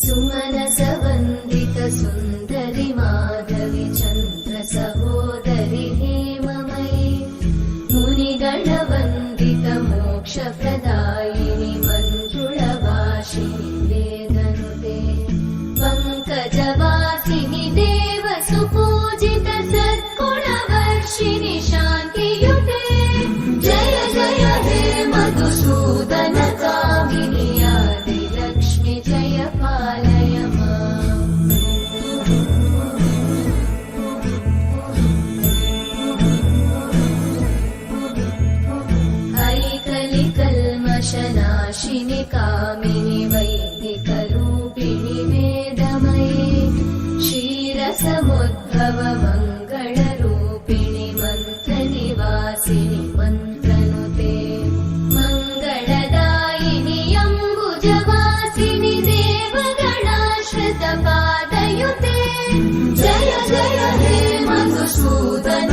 सुमनसवन्दित सुन्दरि माधवि चन्द्र सहोदरि हेममयि मुनिगणवन्दित मोक्षप्रदायिनि मञ्जुळवासिनि वेदनुते पङ्कजवासिनि देव सुपूजित सद्गुणवर्षिणि शान्तियुते जय जय हे मधुसूदन कामिनि आदिलक्ष्मि जय पालय माम् ऐकलिकल्मषनाशिनि कामिनि वैदिकरूपिणि वेदमये क्षीरसमुद्भव मङ्गलरूपिणि मन्त्रनिवासिनि मन्त्रनुते मङ्गलदायिनि अम्बुजवासिनि देवगणाश्रितपादयुते जय जय हे मधुसूदन